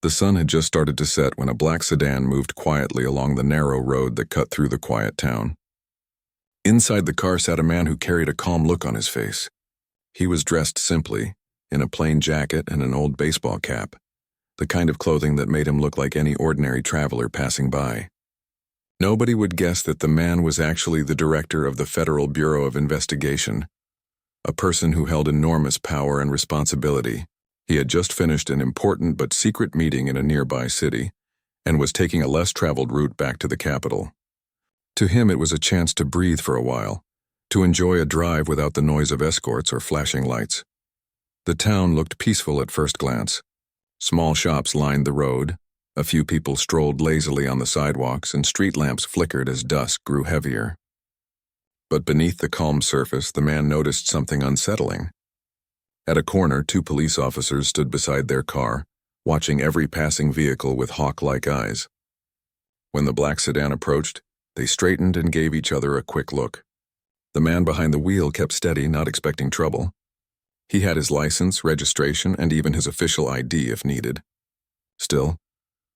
The sun had just started to set when a black sedan moved quietly along the narrow road that cut through the quiet town. Inside the car sat a man who carried a calm look on his face. He was dressed simply, in a plain jacket and an old baseball cap, the kind of clothing that made him look like any ordinary traveler passing by. Nobody would guess that the man was actually the director of the Federal Bureau of Investigation, a person who held enormous power and responsibility. He had just finished an important but secret meeting in a nearby city and was taking a less traveled route back to the capital. To him, it was a chance to breathe for a while, to enjoy a drive without the noise of escorts or flashing lights. The town looked peaceful at first glance. Small shops lined the road, a few people strolled lazily on the sidewalks, and street lamps flickered as dusk grew heavier. But beneath the calm surface, the man noticed something unsettling. At a corner, two police officers stood beside their car, watching every passing vehicle with hawk-like eyes. When the black sedan approached, they straightened and gave each other a quick look. The man behind the wheel kept steady, not expecting trouble. He had his license, registration, and even his official ID if needed. Still,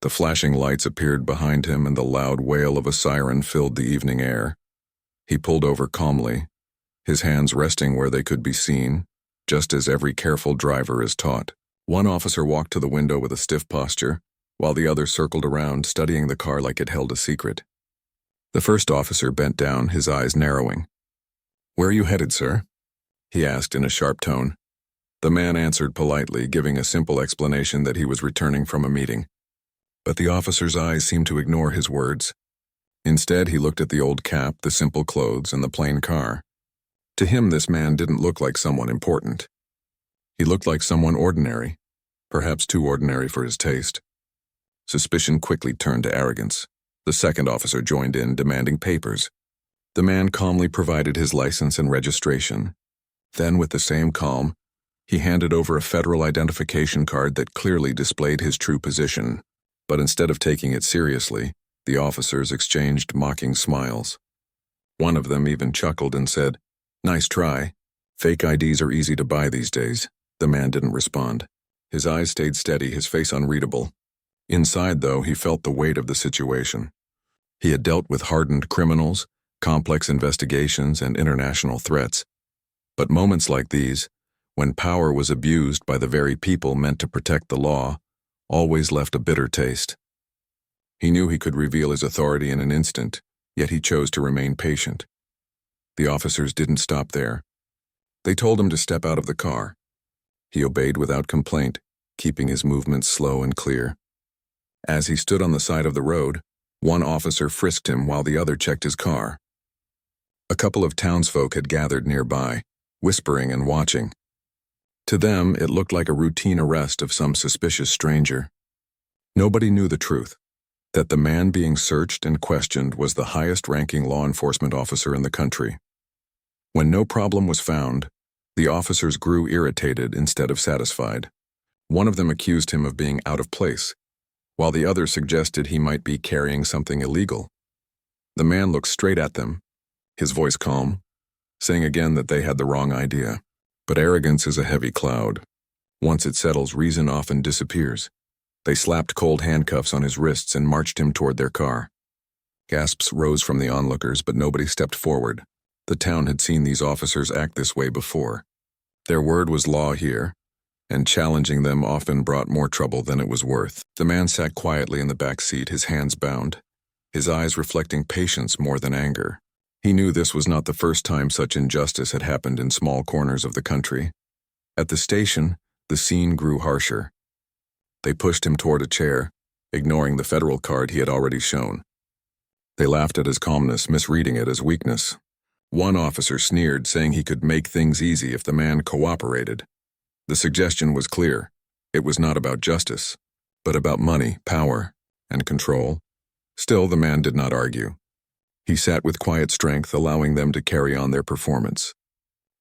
the flashing lights appeared behind him and the loud wail of a siren filled the evening air. He pulled over calmly, his hands resting where they could be seen, just as every careful driver is taught. One officer walked to the window with a stiff posture, while the other circled around, studying the car like it held a secret. The first officer bent down, his eyes narrowing. "Where are you headed, sir?" he asked in a sharp tone. The man answered politely, giving a simple explanation that he was returning from a meeting. But the officer's eyes seemed to ignore his words. Instead, he looked at the old cap, the simple clothes, and the plain car. To him, this man didn't look like someone important. He looked like someone ordinary, perhaps too ordinary for his taste. Suspicion quickly turned to arrogance. The second officer joined in, demanding papers. The man calmly provided his license and registration. Then, with the same calm, he handed over a federal identification card that clearly displayed his true position. But instead of taking it seriously, the officers exchanged mocking smiles. One of them even chuckled and said, "Nice try. Fake IDs are easy to buy these days." The man didn't respond. His eyes stayed steady, his face unreadable. Inside, though, he felt the weight of the situation. He had dealt with hardened criminals, complex investigations, and international threats. But moments like these, when power was abused by the very people meant to protect the law, always left a bitter taste. He knew he could reveal his authority in an instant, yet he chose to remain patient. The officers didn't stop there. They told him to step out of the car. He obeyed without complaint, keeping his movements slow and clear. As he stood on the side of the road, one officer frisked him while the other checked his car. A couple of townsfolk had gathered nearby, whispering and watching. To them, it looked like a routine arrest of some suspicious stranger. Nobody knew the truth, that the man being searched and questioned was the highest-ranking law enforcement officer in the country. When no problem was found, the officers grew irritated instead of satisfied. One of them accused him of being out of place, while the other suggested he might be carrying something illegal. The man looked straight at them, his voice calm, saying again that they had the wrong idea. But arrogance is a heavy cloud. Once it settles, reason often disappears. They slapped cold handcuffs on his wrists and marched him toward their car. Gasps rose from the onlookers, but nobody stepped forward. The town had seen these officers act this way before. Their word was law here, and challenging them often brought more trouble than it was worth. The man sat quietly in the back seat, his hands bound, his eyes reflecting patience more than anger. He knew this was not the first time such injustice had happened in small corners of the country. At the station, the scene grew harsher. They pushed him toward a chair, ignoring the federal card he had already shown. They laughed at his calmness, misreading it as weakness. One officer sneered, saying he could make things easy if the man cooperated. The suggestion was clear. It was not about justice, but about money, power, and control. Still, the man did not argue. He sat with quiet strength, allowing them to carry on their performance.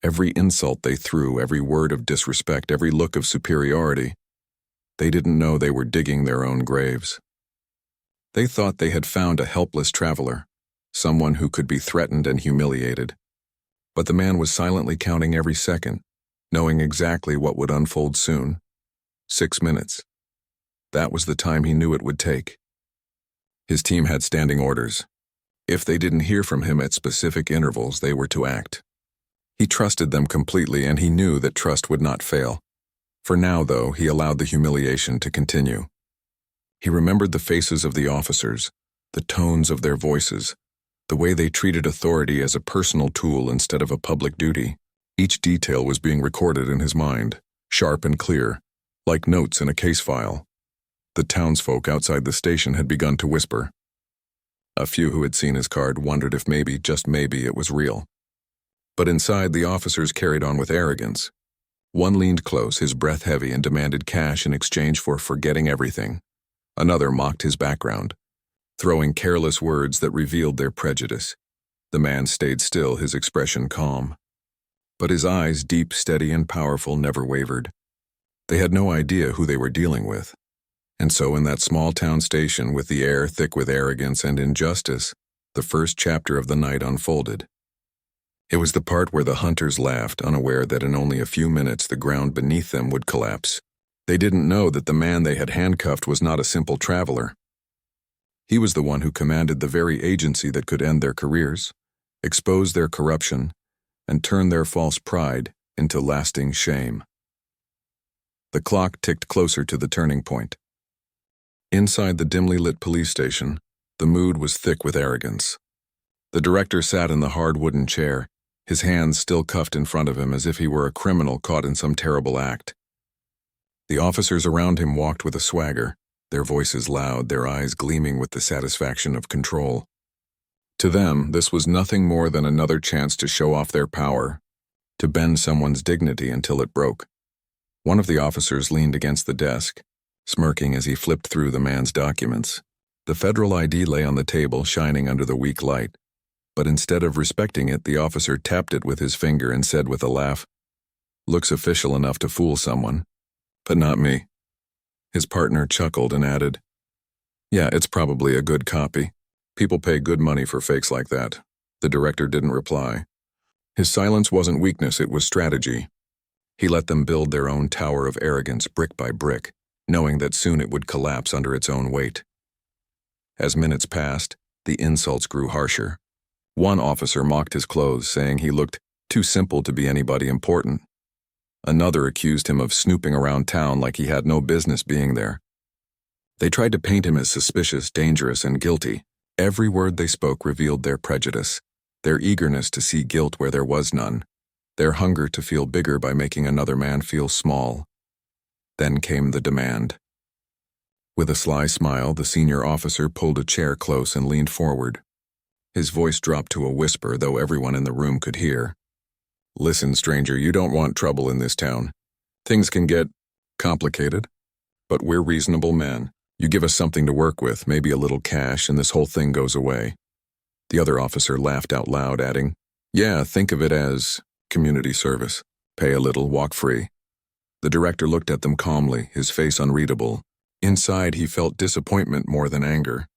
Every insult they threw, every word of disrespect, every look of superiority, they didn't know they were digging their own graves. They thought they had found a helpless traveler, someone who could be threatened and humiliated. But the man was silently counting every second, knowing exactly what would unfold soon. 6 minutes. That was the time he knew it would take. His team had standing orders. If they didn't hear from him at specific intervals, they were to act. He trusted them completely, and he knew that trust would not fail. For now, though, he allowed the humiliation to continue. He remembered the faces of the officers, the tones of their voices, the way they treated authority as a personal tool instead of a public duty. Each detail was being recorded in his mind, sharp and clear, like notes in a case file. The townsfolk outside the station had begun to whisper. A few who had seen his card wondered if maybe, just maybe, it was real. But inside, the officers carried on with arrogance. One leaned close, his breath heavy, and demanded cash in exchange for forgetting everything. Another mocked his background, throwing careless words that revealed their prejudice. The man stayed still, his expression calm. But his eyes, deep, steady, and powerful, never wavered. They had no idea who they were dealing with. And so in that small-town station, with the air thick with arrogance and injustice, the first chapter of the night unfolded. It was the part where the hunters laughed, unaware that in only a few minutes the ground beneath them would collapse. They didn't know that the man they had handcuffed was not a simple traveler. He was the one who commanded the very agency that could end their careers, expose their corruption, and turn their false pride into lasting shame. The clock ticked closer to the turning point. Inside the dimly lit police station, the mood was thick with arrogance. The director sat in the hard wooden chair, his hands still cuffed in front of him as if he were a criminal caught in some terrible act. The officers around him walked with a swagger, their voices loud, their eyes gleaming with the satisfaction of control. To them, this was nothing more than another chance to show off their power, to bend someone's dignity until it broke. One of the officers leaned against the desk, smirking as he flipped through the man's documents. The federal ID lay on the table, shining under the weak light. But instead of respecting it, the officer tapped it with his finger and said with a laugh, "Looks official enough to fool someone, but not me." His partner chuckled and added, "Yeah, it's probably a good copy. People pay good money for fakes like that." The director didn't reply. His silence wasn't weakness, it was strategy. He let them build their own tower of arrogance brick by brick, knowing that soon it would collapse under its own weight. As minutes passed, the insults grew harsher. One officer mocked his clothes, saying he looked too simple to be anybody important. Another accused him of snooping around town like he had no business being there. They tried to paint him as suspicious, dangerous, and guilty. Every word they spoke revealed their prejudice, their eagerness to see guilt where there was none, their hunger to feel bigger by making another man feel small. Then came the demand. With a sly smile, the senior officer pulled a chair close and leaned forward. His voice dropped to a whisper, though everyone in the room could hear. "Listen, stranger, you don't want trouble in this town. Things can get complicated, but we're reasonable men. You give us something to work with, maybe a little cash, and this whole thing goes away." The other officer laughed out loud, adding, "Yeah, think of it as community service. Pay a little, walk free." The director looked at them calmly, his face unreadable. Inside, he felt disappointment more than anger.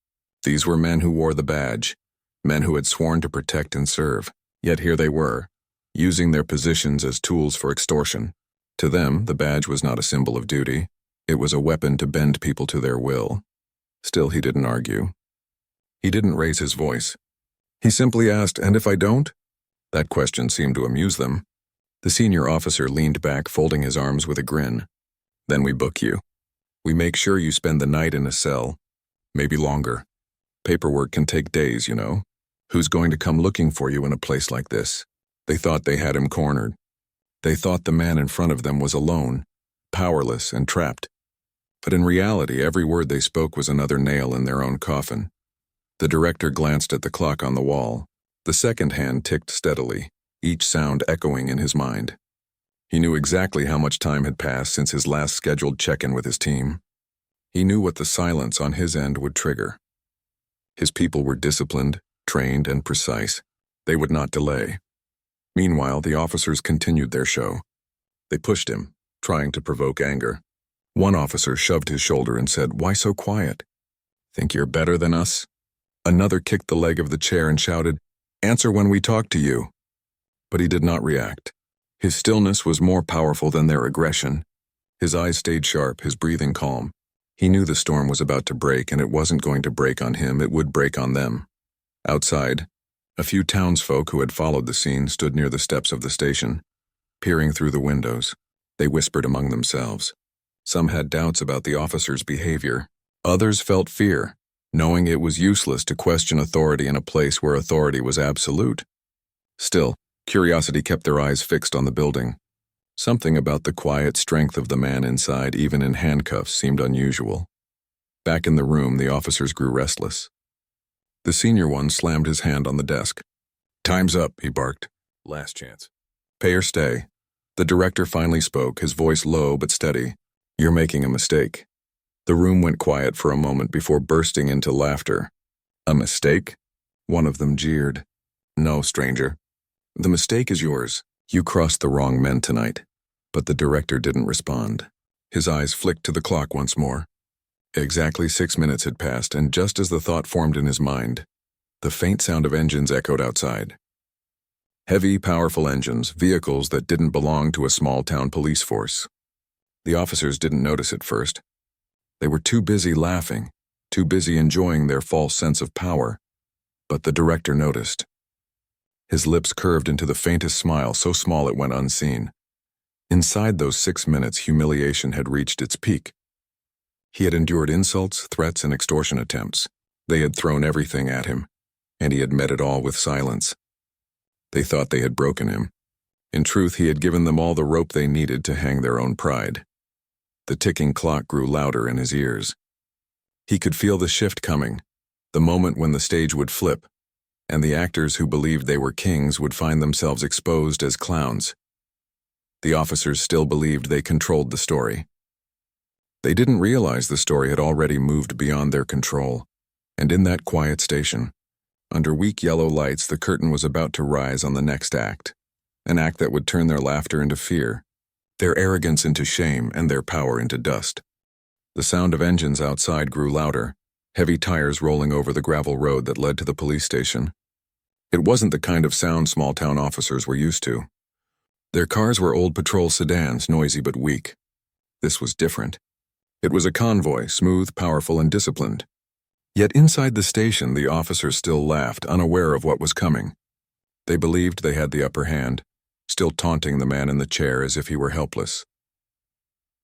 These were men who wore the badge, men who had sworn to protect and serve. Yet here they were, using their positions as tools for extortion. To them, the badge was not a symbol of duty. It was a weapon to bend people to their will. Still, he didn't argue. He didn't raise his voice. He simply asked, "And if I don't?" That question seemed to amuse them. The senior officer leaned back, folding his arms with a grin. "Then we book you. We make sure you spend the night in a cell, maybe longer. Paperwork can take days, you know. Who's going to come looking for you in a place like this?" They thought they had him cornered. They thought the man in front of them was alone, powerless and trapped. But in reality, every word they spoke was another nail in their own coffin. The director glanced at the clock on the wall. The second hand ticked steadily, each sound echoing in his mind. He knew exactly how much time had passed since his last scheduled check-in with his team. He knew what the silence on his end would trigger. His people were disciplined, trained, and precise. They would not delay. Meanwhile, the officers continued their show. They pushed him, trying to provoke anger. One officer shoved his shoulder and said, "Why so quiet? Think you're better than us?" Another kicked the leg of the chair and shouted, "Answer when we talk to you." But he did not react. His stillness was more powerful than their aggression. His eyes stayed sharp, his breathing calm. He knew the storm was about to break, and it wasn't going to break on him, it would break on them. Outside, a few townsfolk who had followed the scene stood near the steps of the station, peering through the windows. They whispered among themselves. Some had doubts about the officer's behavior. Others felt fear, knowing it was useless to question authority in a place where authority was absolute. Still, curiosity kept their eyes fixed on the building. Something about the quiet strength of the man inside, even in handcuffs, seemed unusual. Back in the room, the officers grew restless. The senior one slammed his hand on the desk. "Time's up," he barked. "Last chance. Pay or stay." The director finally spoke, his voice low but steady. "You're making a mistake." The room went quiet for a moment before bursting into laughter. "A mistake?" One of them jeered. "No, stranger. The mistake is yours. You crossed the wrong men tonight." But the director didn't respond. His eyes flicked to the clock once more. Exactly 6 minutes had passed, and just as the thought formed in his mind, the faint sound of engines echoed outside. Heavy, powerful engines, vehicles that didn't belong to a small-town police force. The officers didn't notice at first. They were too busy laughing, too busy enjoying their false sense of power. But the director noticed. His lips curved into the faintest smile, so small it went unseen. Inside those 6 minutes, humiliation had reached its peak. He had endured insults, threats, and extortion attempts. They had thrown everything at him, and he had met it all with silence. They thought they had broken him. In truth, he had given them all the rope they needed to hang their own pride. The ticking clock grew louder in his ears. He could feel the shift coming, the moment when the stage would flip, and the actors who believed they were kings would find themselves exposed as clowns. The officers still believed they controlled the story. They didn't realize the story had already moved beyond their control, and in that quiet station, under weak yellow lights, the curtain was about to rise on the next act, an act that would turn their laughter into fear, their arrogance into shame, and their power into dust. The sound of engines outside grew louder, heavy tires rolling over the gravel road that led to the police station. It wasn't the kind of sound small-town officers were used to. Their cars were old patrol sedans, noisy but weak. This was different. It was a convoy, smooth, powerful, and disciplined. Yet inside the station, the officers still laughed, unaware of what was coming. They believed they had the upper hand, still taunting the man in the chair as if he were helpless.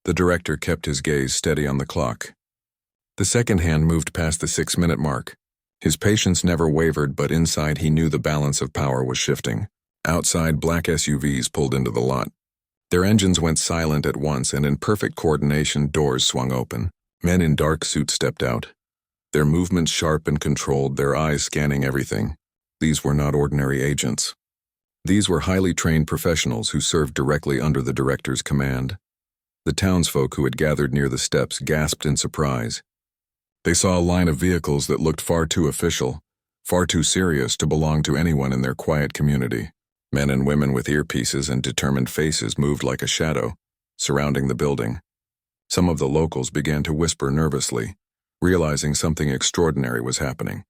The director kept his gaze steady on the clock. The second hand moved past the 6-minute mark. His patience never wavered, but inside he knew the balance of power was shifting. Outside, black SUVs pulled into the lot. Their engines went silent at once, and in perfect coordination, doors swung open. Men in dark suits stepped out. Their movements sharp and controlled, their eyes scanning everything. These were not ordinary agents. These were highly trained professionals who served directly under the director's command. The townsfolk who had gathered near the steps gasped in surprise. They saw a line of vehicles that looked far too official, far too serious to belong to anyone in their quiet community. Men and women with earpieces and determined faces moved like a shadow, surrounding the building. Some of the locals began to whisper nervously, realizing something extraordinary was happening.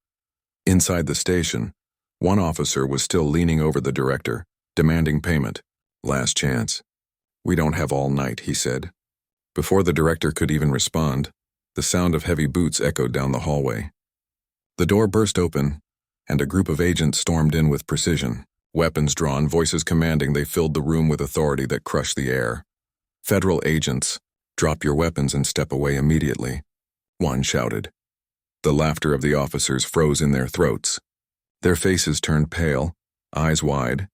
Inside the station, one officer was still leaning over the director, demanding payment. "Last chance. We don't have all night," he said. Before the director could even respond, the sound of heavy boots echoed down the hallway. The door burst open, and a group of agents stormed in with precision. Weapons drawn, voices commanding, they filled the room with authority that crushed the air. "Federal agents, drop your weapons and step away immediately," one shouted. The laughter of the officers froze in their throats. Their faces turned pale, eyes wide,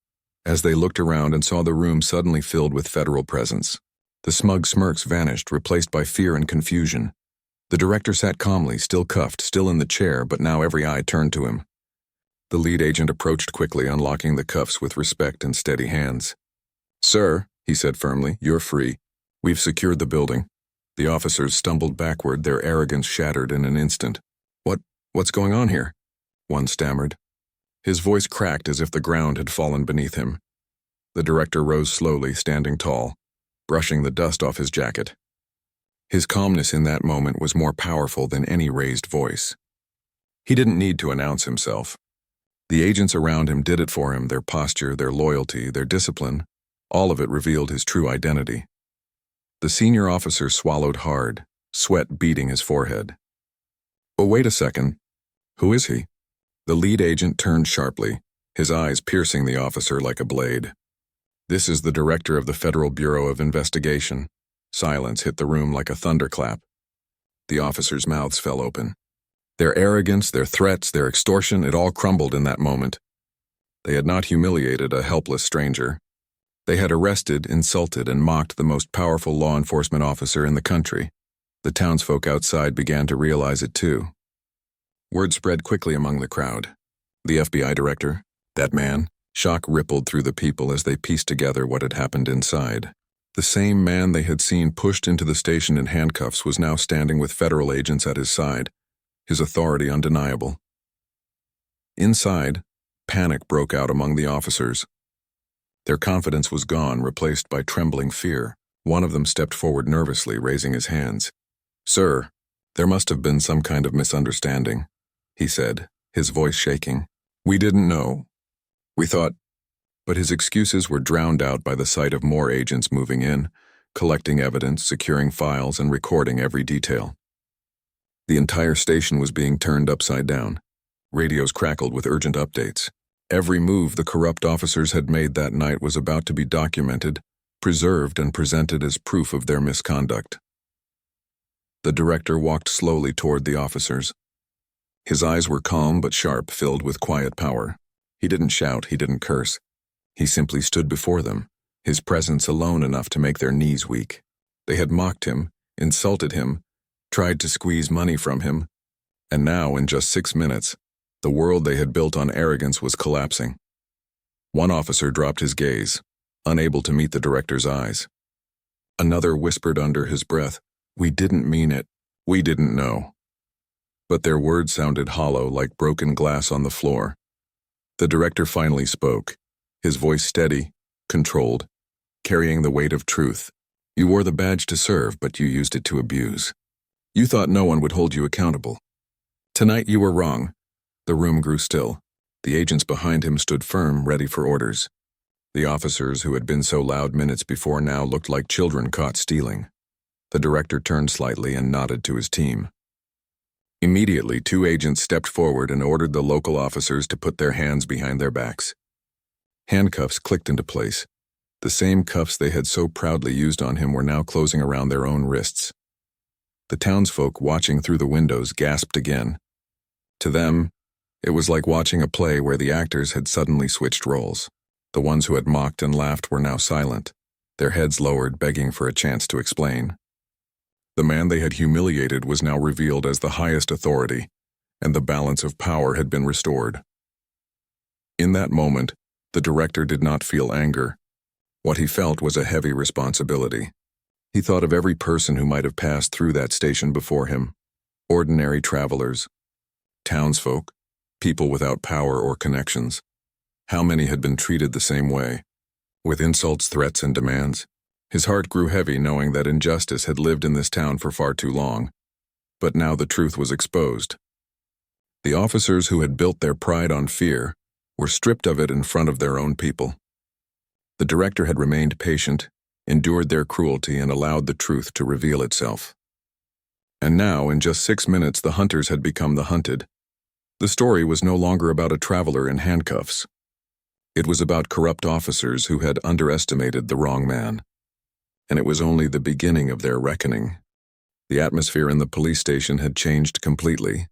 as they looked around and saw the room suddenly filled with federal presence. The smug smirks vanished, replaced by fear and confusion. The director sat calmly, still cuffed, still in the chair, but now every eye turned to him. The lead agent approached quickly, unlocking the cuffs with respect and steady hands. "Sir," he said firmly, "you're free. We've secured the building." The officers stumbled backward, their arrogance shattered in an instant. What's going on here?" one stammered. His voice cracked as if the ground had fallen beneath him. The director rose slowly, standing tall, brushing the dust off his jacket. His calmness in that moment was more powerful than any raised voice. He didn't need to announce himself. The agents around him did it for him, their posture, their loyalty, their discipline. All of it revealed his true identity. The senior officer swallowed hard, sweat beading his forehead. "Oh, wait a second. Who is he?" The lead agent turned sharply, his eyes piercing the officer like a blade. "This is the director of the Federal Bureau of Investigation." Silence hit the room like a thunderclap. The officers' mouths fell open. Their arrogance, their threats, their extortion, it all crumbled in that moment. They had not humiliated a helpless stranger. They had arrested, insulted, and mocked the most powerful law enforcement officer in the country. The townsfolk outside began to realize it too. Word spread quickly among the crowd. The FBI director, that man, shock rippled through the people as they pieced together what had happened inside. The same man they had seen pushed into the station in handcuffs was now standing with federal agents at his side, his authority undeniable. Inside, panic broke out among the officers. Their confidence was gone, replaced by trembling fear. One of them stepped forward nervously, raising his hands. "Sir, there must have been some kind of misunderstanding," he said, his voice shaking. "We didn't know. We thought—" But his excuses were drowned out by the sight of more agents moving in, collecting evidence, securing files, and recording every detail. The entire station was being turned upside down. Radios crackled with urgent updates. Every move the corrupt officers had made that night was about to be documented, preserved, and presented as proof of their misconduct. The director walked slowly toward the officers. His eyes were calm but sharp, filled with quiet power. He didn't shout, he didn't curse. He simply stood before them, his presence alone enough to make their knees weak. They had mocked him, insulted him, tried to squeeze money from him, and now, in just 6 minutes, the world they had built on arrogance was collapsing. One officer dropped his gaze, unable to meet the director's eyes. Another whispered under his breath, "We didn't mean it. We didn't know." But their words sounded hollow, like broken glass on the floor. The director finally spoke, his voice steady, controlled, carrying the weight of truth. "You wore the badge to serve, but you used it to abuse. You thought no one would hold you accountable. Tonight you were wrong." The room grew still. The agents behind him stood firm, ready for orders. The officers who had been so loud minutes before now looked like children caught stealing. The director turned slightly and nodded to his team. Immediately, 2 agents stepped forward and ordered the local officers to put their hands behind their backs. Handcuffs clicked into place. The same cuffs they had so proudly used on him were now closing around their own wrists. The townsfolk watching through the windows gasped again. To them, it was like watching a play where the actors had suddenly switched roles. The ones who had mocked and laughed were now silent, their heads lowered, begging for a chance to explain. The man they had humiliated was now revealed as the highest authority, and the balance of power had been restored. In that moment, the director did not feel anger. What he felt was a heavy responsibility. He thought of every person who might have passed through that station before him. Ordinary travelers, townsfolk, people without power or connections. How many had been treated the same way, with insults, threats, and demands? His heart grew heavy knowing that injustice had lived in this town for far too long. But now the truth was exposed. The officers who had built their pride on fear were stripped of it in front of their own people. The director had remained patient, endured their cruelty, and allowed the truth to reveal itself. And now, in just 6 minutes, the hunters had become the hunted. The story was no longer about a traveler in handcuffs. It was about corrupt officers who had underestimated the wrong man. And it was only the beginning of their reckoning. The atmosphere in the police station had changed completely.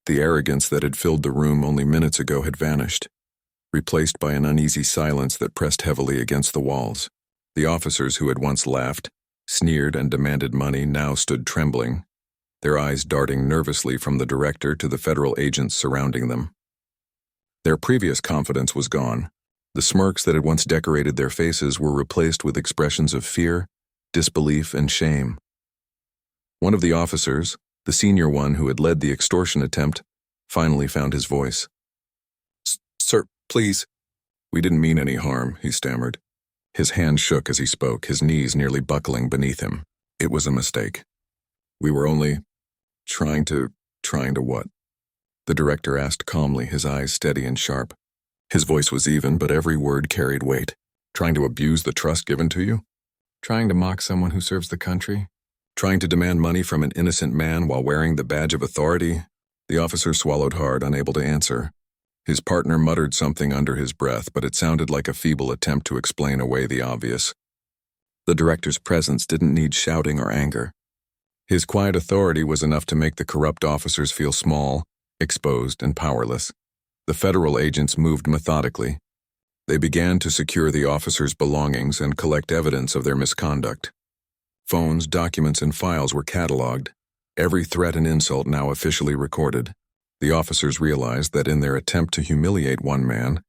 The arrogance that had filled the room only minutes ago had vanished, replaced by an uneasy silence that pressed heavily against the walls. The officers who had once laughed, sneered, and demanded money now stood trembling, their eyes darting nervously from the director to the federal agents surrounding them. Their previous confidence was gone. The smirks that had once decorated their faces were replaced with expressions of fear, disbelief, and shame. One of the officers, the senior one who had led the extortion attempt, finally found his voice. "Sir, please." "We didn't mean any harm," he stammered. His hand shook as he spoke, his knees nearly buckling beneath him. "It was a mistake. We were only trying to what?" The director asked calmly, his eyes steady and sharp. His voice was even, but every word carried weight. "Trying to abuse the trust given to you? Trying to mock someone who serves the country? Trying to demand money from an innocent man while wearing the badge of authority? The officer swallowed hard, unable to answer. His partner muttered something under his breath, but it sounded like a feeble attempt to explain away the obvious. The director's presence didn't need shouting or anger. His quiet authority was enough to make the corrupt officers feel small, exposed, and powerless. The federal agents moved methodically. They began to secure the officers' belongings and collect evidence of their misconduct. Phones, documents, and files were cataloged, every threat and insult now officially recorded. The officers realized that in their attempt to humiliate one man,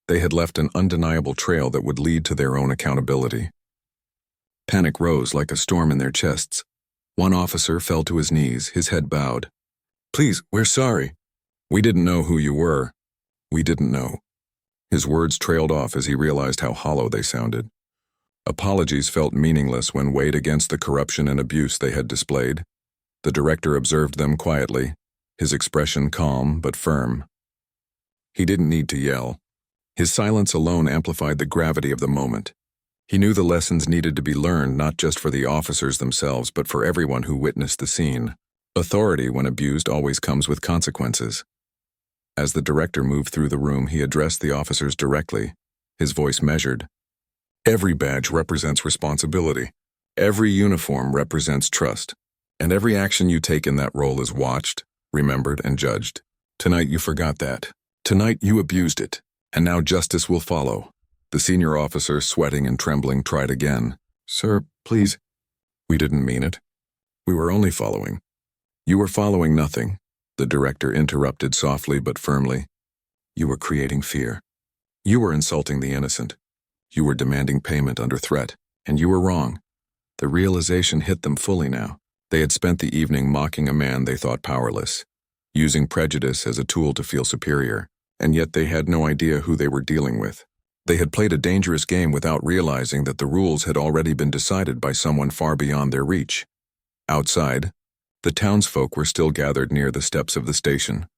they had left an undeniable trail that would lead to their own accountability. Panic rose like a storm in their chests. One officer fell to his knees, his head bowed. "Please, we're sorry. We didn't know who you were. We didn't know." His words trailed off as he realized how hollow they sounded. Apologies felt meaningless when weighed against the corruption and abuse they had displayed. The director observed them quietly, his expression calm but firm. He didn't need to yell. His silence alone amplified the gravity of the moment. He knew the lessons needed to be learned not just for the officers themselves but for everyone who witnessed the scene. Authority, when abused, always comes with consequences. As the director moved through the room, he addressed the officers directly, his voice measured. "Every badge represents responsibility. Every uniform represents trust. And every action you take in that role is watched, remembered, and judged. Tonight you forgot that. Tonight you abused it. And now justice will follow." The senior officer, sweating and trembling, tried again. "Sir, please." "We didn't mean it. We were only following." "You were following nothing," the director interrupted softly but firmly. "You were creating fear. You were insulting the innocent. You were demanding payment under threat, and you were wrong." The realization hit them fully now. They had spent the evening mocking a man they thought powerless, using prejudice as a tool to feel superior, and yet they had no idea who they were dealing with. They had played a dangerous game without realizing that the rules had already been decided by someone far beyond their reach. Outside, the townsfolk were still gathered near the steps of the station,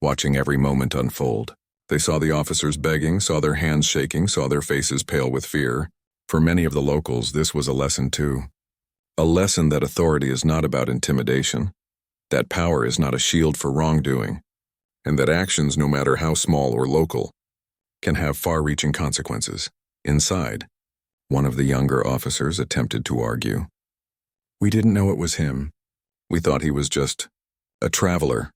watching every moment unfold. They saw the officers begging, saw their hands shaking, saw their faces pale with fear. For many of the locals, this was a lesson too. A lesson that authority is not about intimidation, that power is not a shield for wrongdoing, and that actions, no matter how small or local, can have far-reaching consequences. Inside, one of the younger officers attempted to argue. "We didn't know it was him. We thought he was just a traveler."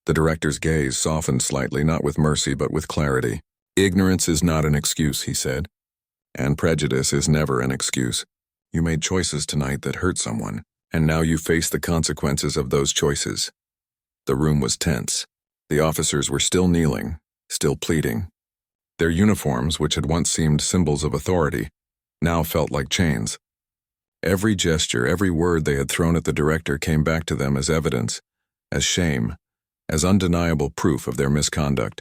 The director's gaze softened slightly, not with mercy but with clarity. "Ignorance is not an excuse," he said. "And prejudice is never an excuse. You made choices tonight that hurt someone, and now you face the consequences of those choices." The room was tense. The officers were still kneeling, still pleading. Their uniforms, which had once seemed symbols of authority, now felt like chains. Every gesture, every word they had thrown at the director came back to them as evidence, as shame, as undeniable proof of their misconduct.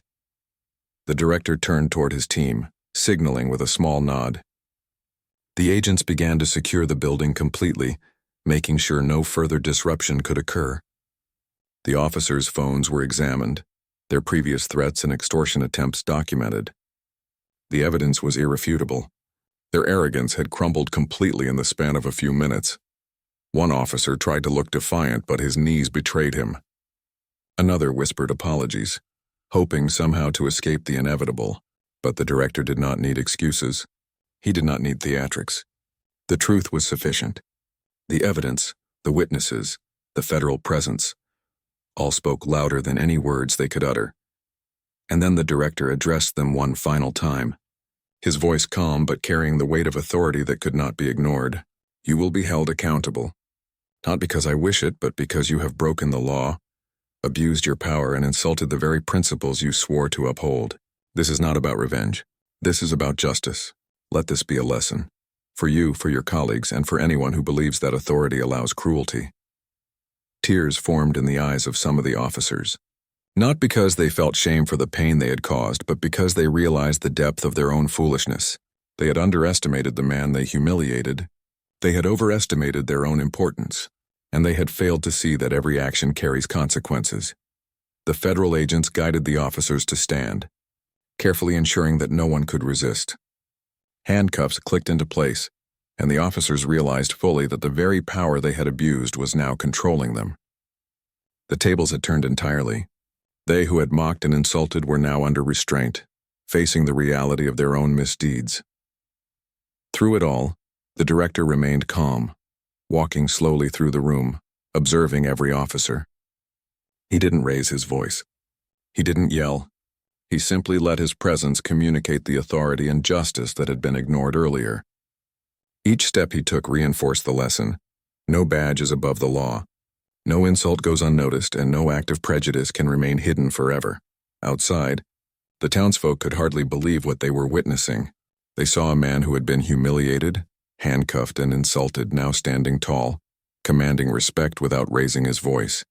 The director turned toward his team, signaling with a small nod. The agents began to secure the building completely, making sure no further disruption could occur. The officers' phones were examined, their previous threats and extortion attempts documented. The evidence was irrefutable. Their arrogance had crumbled completely in the span of a few minutes. One officer tried to look defiant, but his knees betrayed him. Another whispered apologies, hoping somehow to escape the inevitable, but the director did not need excuses. He did not need theatrics. The truth was sufficient. The evidence, the witnesses, the federal presence, all spoke louder than any words they could utter. And then the director addressed them one final time, his voice calm but carrying the weight of authority that could not be ignored. "You will be held accountable. Not because I wish it, but because you have broken the law, abused your power, and insulted the very principles you swore to uphold. This is not about revenge. This is about justice. Let this be a lesson. For you, for your colleagues, and for anyone who believes that authority allows cruelty." Tears formed in the eyes of some of the officers. Not because they felt shame for the pain they had caused, but because they realized the depth of their own foolishness. They had underestimated the man they humiliated. They had overestimated their own importance, and they had failed to see that every action carries consequences. The federal agents guided the officers to stand, carefully ensuring that no one could resist. Handcuffs clicked into place, and the officers realized fully that the very power they had abused was now controlling them. The tables had turned entirely. They who had mocked and insulted were now under restraint, facing the reality of their own misdeeds. Through it all, the director remained calm, walking slowly through the room, observing every officer. He didn't raise his voice. He didn't yell. He simply let his presence communicate the authority and justice that had been ignored earlier. Each step he took reinforced the lesson. No badge is above the law. No insult goes unnoticed, and no act of prejudice can remain hidden forever. Outside, the townsfolk could hardly believe what they were witnessing. They saw a man who had been humiliated, handcuffed, and insulted now standing tall, commanding respect without raising his voice.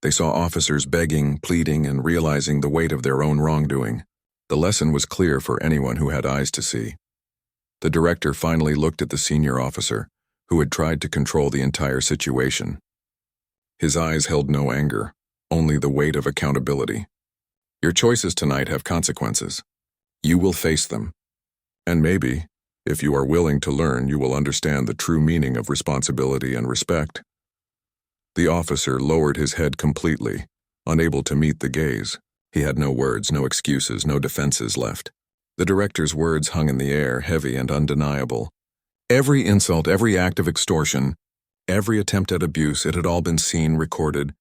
They saw officers begging, pleading, and realizing the weight of their own wrongdoing. The lesson was clear for anyone who had eyes to see. The director finally looked at the senior officer, who had tried to control the entire situation. His eyes held no anger, only the weight of accountability. Your choices tonight have consequences. You will face them. And maybe, if you are willing to learn, you will understand the true meaning of responsibility and respect. The officer lowered his head completely, unable to meet the gaze. He had no words, no excuses, no defenses left. The director's words hung in the air, heavy and undeniable. Every insult, every act of extortion, every attempt at abuse, it had all been seen, recorded,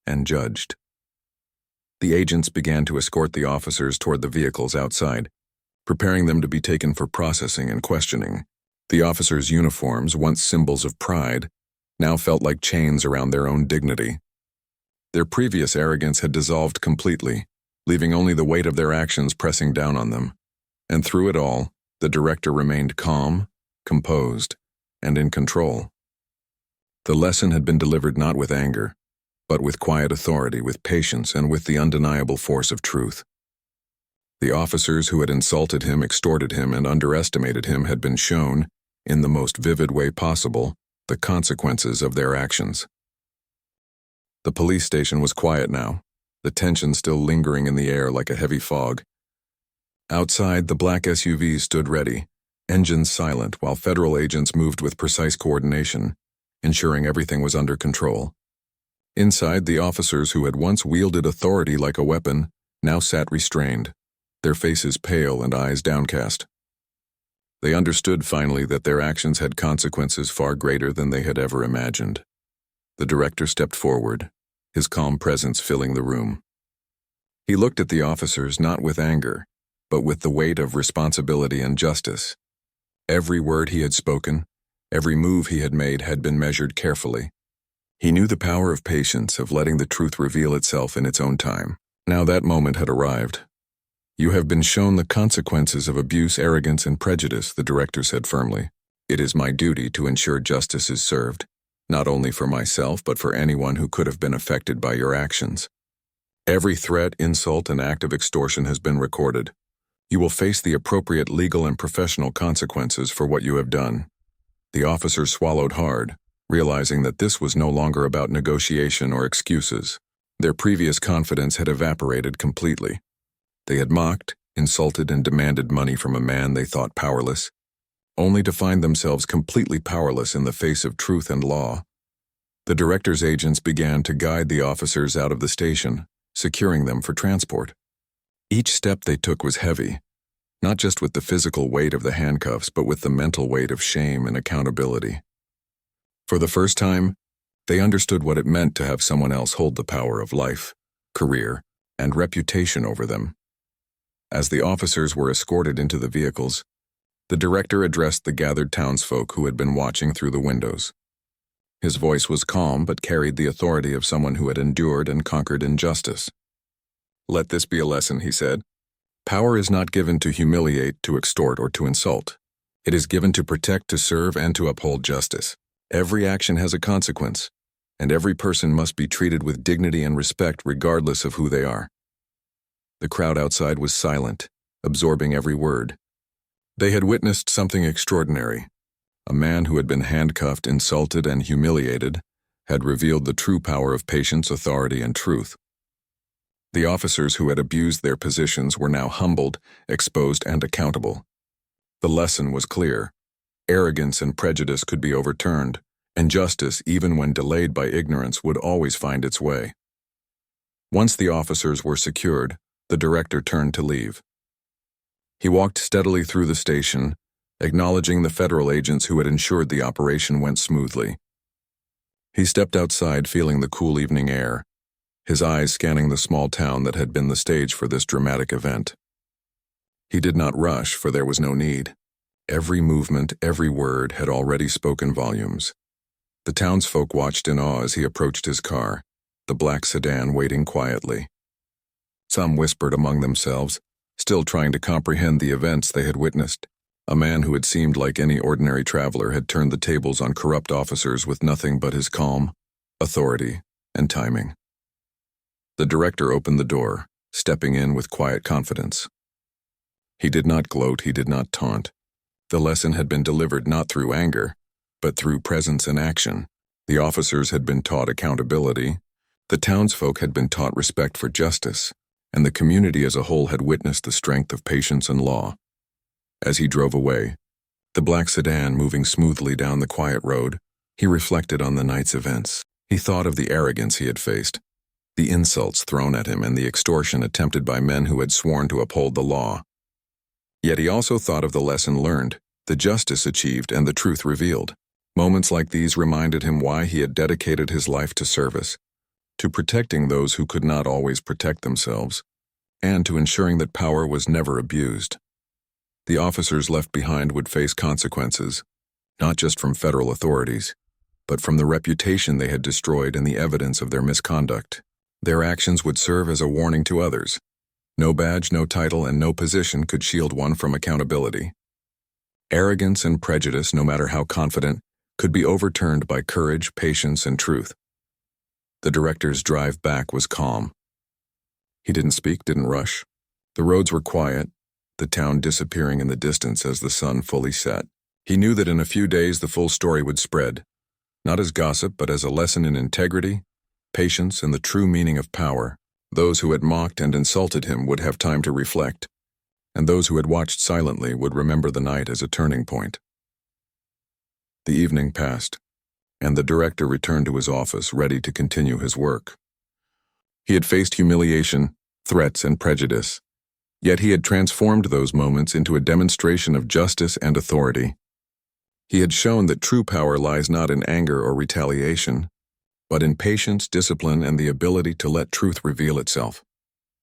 and judged. The agents began to escort the officers toward the vehicles outside, preparing them to be taken for processing and questioning. The officers' uniforms, once symbols of pride, now felt like chains around their own dignity. Their previous arrogance had dissolved completely, leaving only the weight of their actions pressing down on them. And through it all, the director remained calm, composed, and in control. The lesson had been delivered not with anger, but with quiet authority, with patience, and with the undeniable force of truth. The officers who had insulted him, extorted him, and underestimated him had been shown, in the most vivid way possible, the consequences of their actions. The police station was quiet now, the tension still lingering in the air like a heavy fog. Outside, the black SUVs stood ready, engines silent, while federal agents moved with precise coordination, ensuring everything was under control. Inside, the officers who had once wielded authority like a weapon now sat restrained, their faces pale and eyes downcast. They understood finally that their actions had consequences far greater than they had ever imagined. The director stepped forward, his calm presence filling the room. He looked at the officers not with anger, but with the weight of responsibility and justice. Every word he had spoken, every move he had made had been measured carefully. He knew the power of patience, of letting the truth reveal itself in its own time. Now that moment had arrived. You have been shown the consequences of abuse, arrogance, and prejudice, the director said firmly. It is my duty to ensure justice is served, not only for myself, but for anyone who could have been affected by your actions. Every threat, insult, and act of extortion has been recorded. You will face the appropriate legal and professional consequences for what you have done. The officers swallowed hard, realizing that this was no longer about negotiation or excuses. Their previous confidence had evaporated completely. They had mocked, insulted, and demanded money from a man they thought powerless, only to find themselves completely powerless in the face of truth and law. The director's agents began to guide the officers out of the station, securing them for transport. Each step they took was heavy, not just with the physical weight of the handcuffs, but with the mental weight of shame and accountability. For the first time, they understood what it meant to have someone else hold the power of life, career, and reputation over them. As the officers were escorted into the vehicles, the director addressed the gathered townsfolk who had been watching through the windows. His voice was calm but carried the authority of someone who had endured and conquered injustice. Let this be a lesson, he said. Power is not given to humiliate, to extort, or to insult. It is given to protect, to serve, and to uphold justice. Every action has a consequence, and every person must be treated with dignity and respect regardless of who they are. The crowd outside was silent, absorbing every word. They had witnessed something extraordinary. A man who had been handcuffed, insulted, and humiliated had revealed the true power of patience, authority, and truth. The officers who had abused their positions were now humbled, exposed, and accountable. The lesson was clear. Arrogance and prejudice could be overturned, and justice, even when delayed by ignorance, would always find its way. Once the officers were secured, the director turned to leave. He walked steadily through the station, acknowledging the federal agents who had ensured the operation went smoothly. He stepped outside, feeling the cool evening air, his eyes scanning the small town that had been the stage for this dramatic event. He did not rush, for there was no need. Every movement, every word had already spoken volumes. The townsfolk watched in awe as he approached his car, the black sedan waiting quietly. Some whispered among themselves, still trying to comprehend the events they had witnessed. A man who had seemed like any ordinary traveler had turned the tables on corrupt officers with nothing but his calm, authority, and timing. The director opened the door, stepping in with quiet confidence. He did not gloat, he did not taunt. The lesson had been delivered not through anger, but through presence and action. The officers had been taught accountability, the townsfolk had been taught respect for justice, and the community as a whole had witnessed the strength of patience and law. As he drove away, the black sedan moving smoothly down the quiet road, he reflected on the night's events. He thought of the arrogance he had faced, the insults thrown at him, and the extortion attempted by men who had sworn to uphold the law. Yet he also thought of the lesson learned, the justice achieved, and the truth revealed. Moments like these reminded him why he had dedicated his life to service, to protecting those who could not always protect themselves, and to ensuring that power was never abused. The officers left behind would face consequences, not just from federal authorities, but from the reputation they had destroyed and the evidence of their misconduct. Their actions would serve as a warning to others. No badge, no title, and no position could shield one from accountability. Arrogance and prejudice, no matter how confident, could be overturned by courage, patience, and truth. The director's drive back was calm. He didn't speak, didn't rush. The roads were quiet, the town disappearing in the distance as the sun fully set. He knew that in a few days the full story would spread, not as gossip, but as a lesson in integrity, patience, and the true meaning of power. Those who had mocked and insulted him would have time to reflect, and those who had watched silently would remember the night as a turning point. The evening passed, and the director returned to his office, ready to continue his work. He had faced humiliation, threats, and prejudice, yet he had transformed those moments into a demonstration of justice and authority. He had shown that true power lies not in anger or retaliation, but in patience, discipline, and the ability to let truth reveal itself.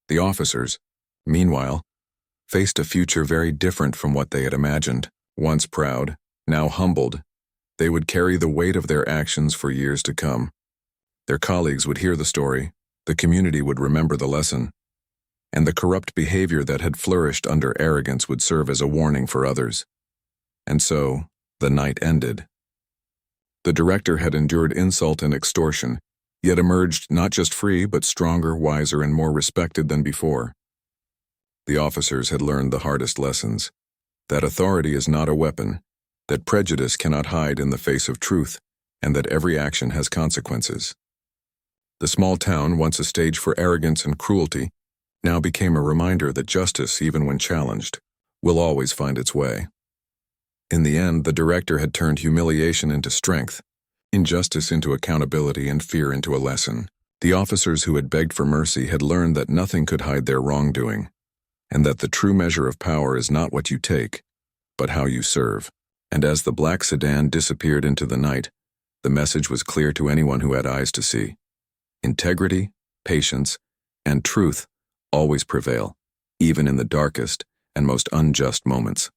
The officers, meanwhile, faced a future very different from what they had imagined. Once proud, now humbled, they would carry the weight of their actions for years to come. Their colleagues would hear the story, the community would remember the lesson, and the corrupt behavior that had flourished under arrogance would serve as a warning for others. And so, the night ended. The director had endured insult and extortion, yet emerged not just free, but stronger, wiser, and more respected than before. The officers had learned the hardest lessons, that authority is not a weapon, that prejudice cannot hide in the face of truth, and that every action has consequences. The small town, once a stage for arrogance and cruelty, now became a reminder that justice, even when challenged, will always find its way. In the end, the director had turned humiliation into strength, injustice into accountability, and fear into a lesson. The officers who had begged for mercy had learned that nothing could hide their wrongdoing, and that the true measure of power is not what you take, but how you serve. And as the black sedan disappeared into the night, the message was clear to anyone who had eyes to see. Integrity, patience, and truth always prevail, even in the darkest and most unjust moments.